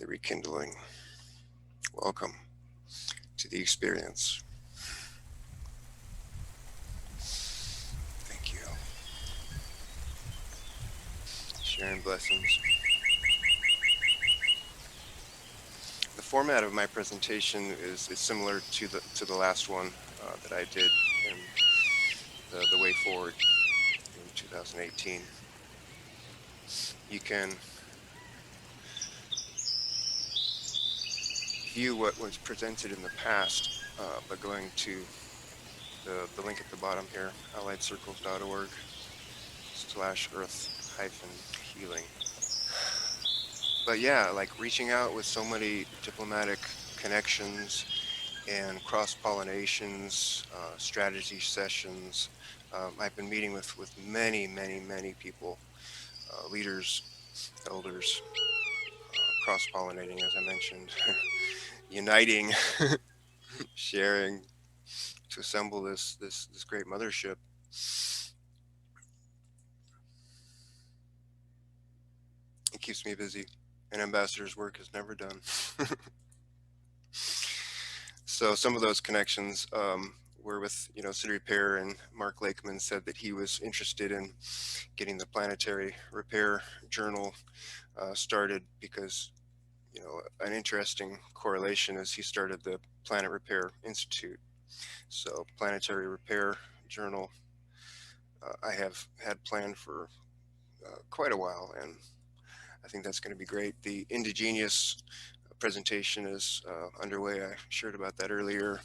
the rekindling. Welcome to the experience. Thank you. Sharing blessings. The format of my presentation is similar to the last one that I did in the way forward in 2018. You can view what was presented in the past by going to the link at the bottom here, alliedcircles.org/earth-healing. But yeah, like reaching out with so many diplomatic connections and cross-pollinations, strategy sessions. I've been meeting with many people, leaders, elders, cross-pollinating, as I mentioned, uniting, sharing to assemble this great mothership. It keeps me busy. An ambassador's work is never done. So some of those connections were with, City Repair, and Mark Lakeman said that he was interested in getting the Planetary Repair Journal started because, an interesting correlation is he started the Planet Repair Institute. So Planetary Repair Journal, I have had planned for quite a while, and I think that's going to be great. The indigenous presentation is underway. I shared about that earlier.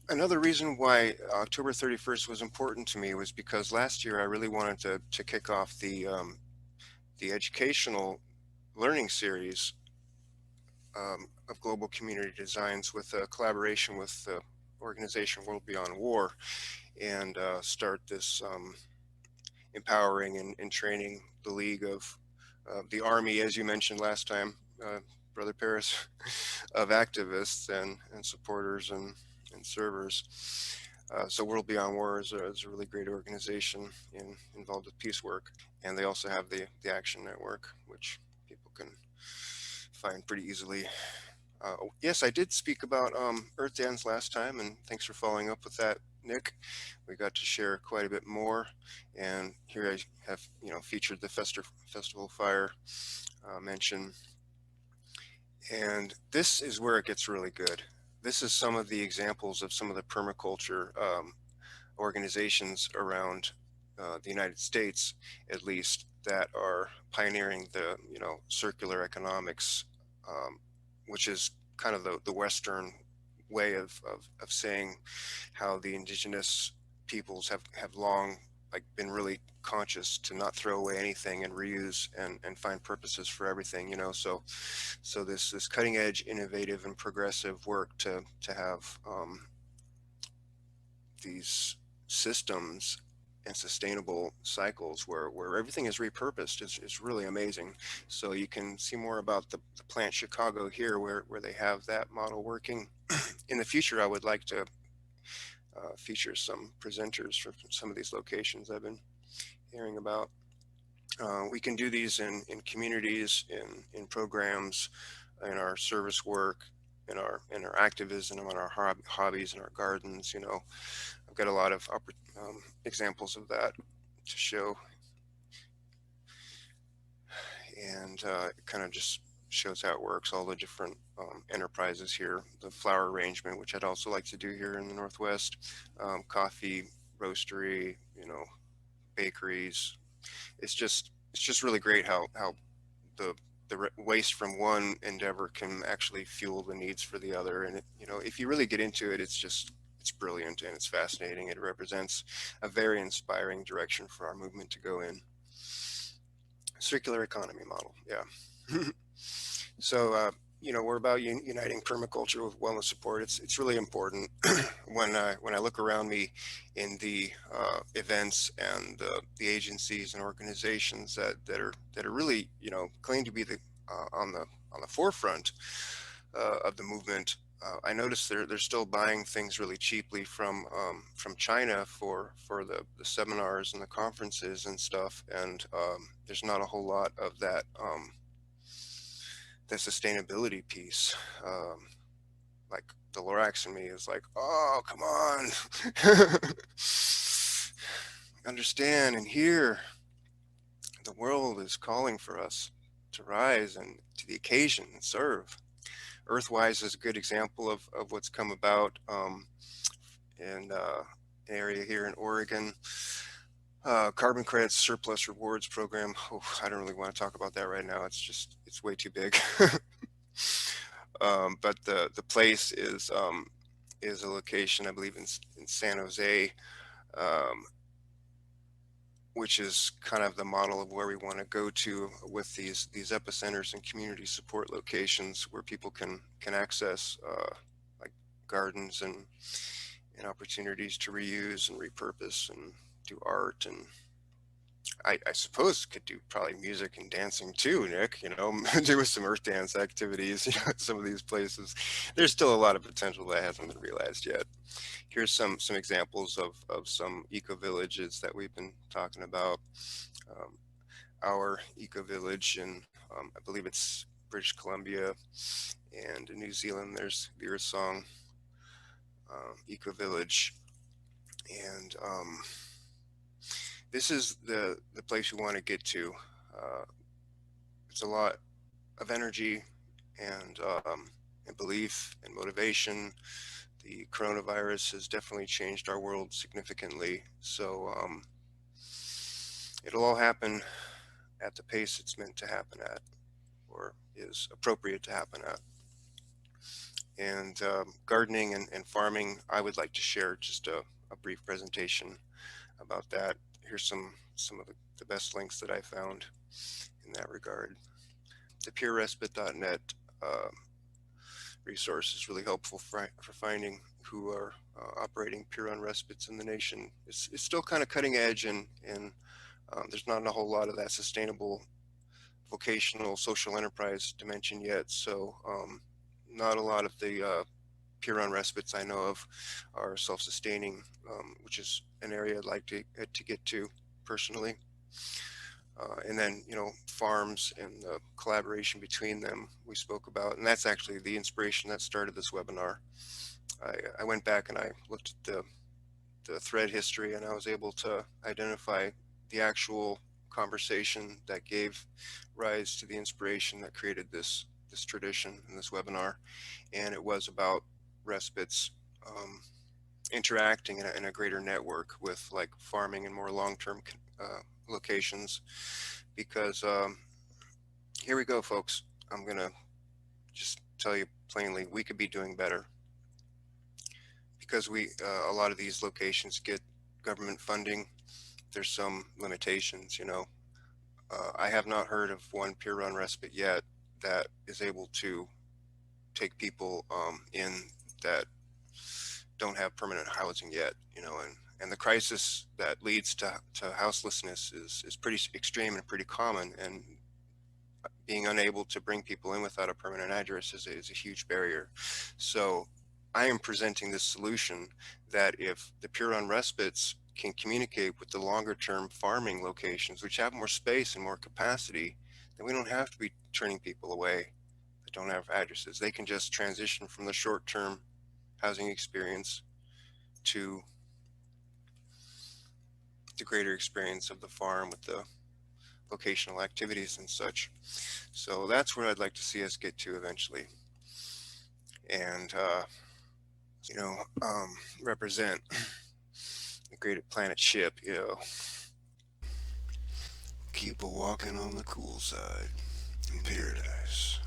Another reason why October 31st was important to me was because last year I really wanted to kick off the educational learning series of global community designs with a collaboration with the organization World Beyond War, and start this empowering and training the League of the Army, as you mentioned last time, Brother Paris, of activists and supporters and servers. So World Beyond War is a really great organization involved with peace work. And they also have the Action Network, which people can find pretty easily. Yes, I did speak about Earth Dance last time, and thanks for following up with that, Nick. We got to share quite a bit more, and here I have featured the Festival Fire mention, and this is where it gets really good. This is some of the examples of some of the permaculture organizations around the United States, at least, that are pioneering the circular economics, which is kind of the Western way of saying how the indigenous peoples have long been really conscious to not throw away anything and reuse and find purposes for everything, so this cutting edge, innovative and progressive work to have these systems and sustainable cycles where everything is repurposed is really amazing. So you can see more about the Plant Chicago here, where they have that model working. In the future, I would like to feature some presenters from some of these locations I've been hearing about. We can do these in communities, in programs, in our service work, in our activism, in our hobbies, in our gardens. I've got a lot of examples of that to show, and it kind of just shows how it works, all the different enterprises here, the flower arrangement, which I'd also like to do here in the Northwest, coffee roastery, bakeries. It's just really great how the waste from one endeavor can actually fuel the needs for the other. And if you really get into it, it's brilliant and it's fascinating. It represents a very inspiring direction for our movement to go in. Circular economy model, yeah. So we're about uniting permaculture with wellness support. It's really important. when I look around me in the events and the agencies and organizations that are really claim to be on the forefront of the movement. I notice they're still buying things really cheaply from China for the seminars and the conferences and stuff, and there's not a whole lot of that the sustainability piece. Like the Lorax in me is like, oh, come on, understand and hear. The world is calling for us to rise and to the occasion and serve. Earthwise is a good example of what's come about in an area here in Oregon. Carbon credits surplus rewards program. Oh, I don't really want to talk about that right now. It's way too big. But the place is a location, I believe, in San Jose, um, which is kind of the model of where we want to go to with these epicenters and community support locations where people can access like gardens and opportunities to reuse and repurpose and do art and I suppose could do probably music and dancing too, Nick. Do some earth dance activities. Some of these places, there's still a lot of potential that hasn't been realized yet. Here's some examples of some eco villages that we've been talking about. Um, our eco village, and I believe it's British Columbia, and in New Zealand, there's the Earth Song eco village, and this is the place we want to get to. Uh, it's a lot of energy and belief and motivation. The coronavirus has definitely changed our world significantly. So it'll all happen at the pace it's meant to happen at, or is appropriate to happen at. And gardening and farming, I would like to share just a brief presentation about that. Here's some of the best links that I found in that regard. The purerespite.net resource is really helpful for finding who are operating pure-run respites in the nation. It's still kind of cutting edge, and there's not a whole lot of that sustainable vocational social enterprise dimension yet. So not a lot of the pure-run respites I know of are self-sustaining, which is an area I'd like to get to personally. And then, farms and the collaboration between them we spoke about. And that's actually the inspiration that started this webinar. I went back and I looked at the thread history, and I was able to identify the actual conversation that gave rise to the inspiration that created this tradition in this webinar. And it was about respites interacting in a greater network with like farming and more long-term locations, because here we go, folks. I'm gonna just tell you plainly, we could be doing better, because a lot of these locations get government funding. There's some limitations. I have not heard of one pure-run respite yet that is able to take people in that don't have permanent housing yet. And the crisis that leads to houselessness is pretty extreme and pretty common, and being unable to bring people in without a permanent address is a huge barrier. So I am presenting this solution that if the pure-run respites can communicate with the longer term farming locations, which have more space and more capacity, then we don't have to be turning people away that don't have addresses. They can just transition from the short-term housing experience to the greater experience of the farm with the vocational activities and such. So that's where I'd like to see us get to eventually. And, represent the great planet ship. Keep a walking on the cool side in paradise.